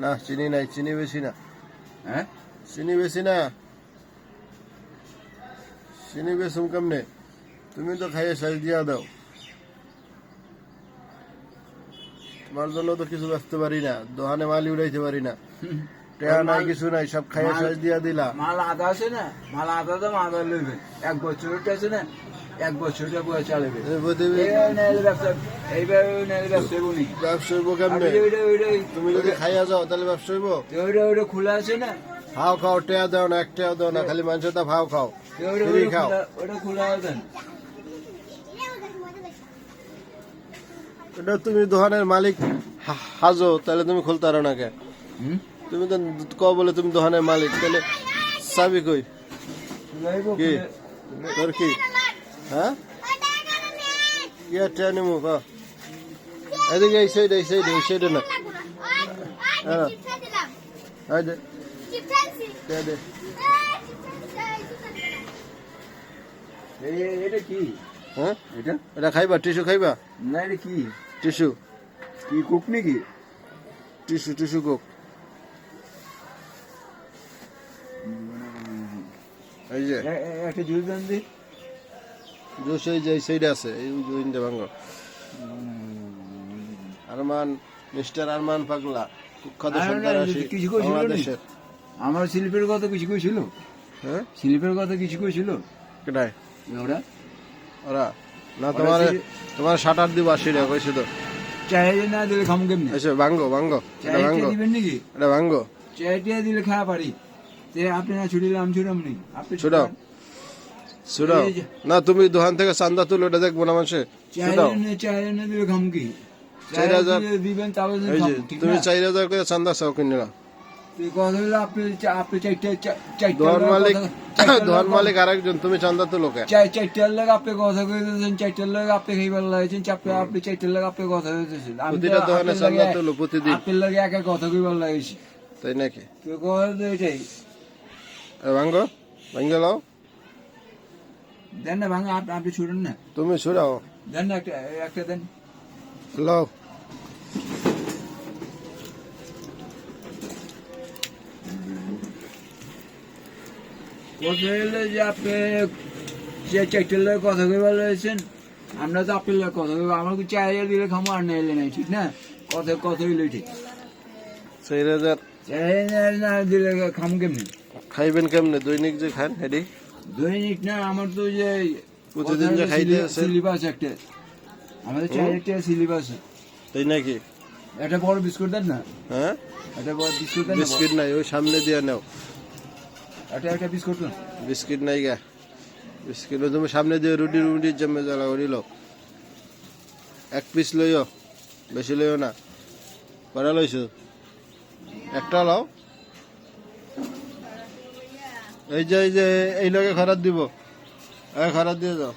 না চিনি নাই, চিনি বেশি না। হ্যাঁ চিনি বেশি না, চিনি বেশম কেমনে? তুমি তো খাইয়ে সাইজ দিয়া দাও। তোমার জন্য তো কিছু বেচতে পারি না, দোকানে মালি উড়াইতে পারি না, টেয়া নাই কিছু নাই, সব খাইয়ে সাইজ দিয়া দিলা। মাল আদা আছে না, মাল আদা তো আদা লইবে, 1 বছরটা আছে না, 1 বছরটা বয়ে চালাবে। এইবার ব্যবসা বলি, ব্যবসা হইব কেমনে? তুমি যদি খাইয়া যাও তাহলে ব্যবসা হইব? ওইটা খোলা আছে না, খাও খাও, টেয়া দাও না, এক টেয়া দাও না, খালি মানুষের তা ভাও খাও, ফ্রি খাও। ওটা খোলা আছে। এটা তুমি দোকানের মালিক হাজো, তাহলে তুমি খুলতে পারো না কে? তুমি তো কও বলে তুমি দোকানের মালিক, তাহলে চাবি কই? কি তোর কি? হ্যাঁ কি আর টেয়া নিমু? এদিকে এই সাইড, এই সাইড, এই সাইডে না। হ্যাঁ দে টেয়া দে। এটা কি? হ্যাঁ এটা এটা খাইবা? টিস্যু খাইবা? না, এটা কি? টিস্যু কি কুক নাকি? Tissue, tissue Coke. এই যে একটা জুস দেন দি। জুস এই যে এই সাইডে আছে, এই উইন্ডে ভাঙ্গ। আরমান, মিস্টার আরমান পাগলা, কুখ্যাত সন্ত্রাসী বাংলাদেশের। আমার শিল্পের কথা কিছু কইছিল? হ্যাঁ শিল্পের কথা কিছু কইছিল? কেটাই ওরা ওরা? না তোমার তোমার 60 দিব 80 টাকা কইছে তো। চাইলে না দিলে খাম কেমনি? আচ্ছা ভাঙ্গো ভাঙ্গো, এটা ভাঙ্গো, দিবেন নাকি? এটা ভাঙ্গো। চাইটিয়া দিলে খাওয়া পারি। আপনি না ছুটিলে আমি ছুটাম নি, আপনি ছুটাও ছুটাও না, তুমি দোকান থেকে চান্দা তুলো, এটা দেখবো না মানুষে। চাইলে না দিলে খাম কি? 4000 দিবেন তাহলে এই যে তুমি 4000 করে চান্দা চাও কিনে না। দোকান মালিক, দোকান মালিক আরেকজন, তুমি চান্দা তুলো কে? চারটার লাগে আপনি কথা কইতেছেন, চারটার লাগে আপনি খাইবার লাগছেন, আপনি চারটার লাগে আপনি কথা কইতেছেন। প্রতিটা দোকানে চান্দা তুলো প্রতিদিন। আপনার লাগে একা কথা কইবার লাগেছি, তাই নাকি? তো কথা তো এটাই। ভাঙ্গো ভাঙ্গে লাও, দেন না ভাঙা, আপনি ছুটেন না, তুমি ছুড়াও, দেন না একটা দেন। লাও। কথা হইলে যে আপনি যে চারটার লাগে কথা কইবার লাগছেন, আমরা তো আপনার লাগে কথা কইব, আমাকে চাইলে দিলে খামো আর নাইলে নাই, ঠিক না? কথা হইলে ঠিক। 4000 চাইলে না দিলে খামো কেমনি? খাইবেন কেমনে? দৈনিক যে খান হেডি? দৈনিক না, আমার তো যে প্রতিদিন যে খাইতে আছে সিলেবাস একটা, আমাদের চাই একটা সিলেবাস। তাই নাকি? একটা বড় বিস্কুট দেন না। হ্যাঁ একটা বড় বিস্কুট দেন। বিস্কিট নাই, ওই সামনে দিয়ে নাও। একটা বিস্কুট দেন। বিস্কিট নাই গা, বিস্কিট তুমি সামনে দিয়ে রুটি রুটির জমে জ্বালা করিল। 1 পিস লইও, বেশি লইও না। কটা লইছো? একটা লাও। এই যে এই লগে খরাত দিব, খরাত দিয়ে যাও।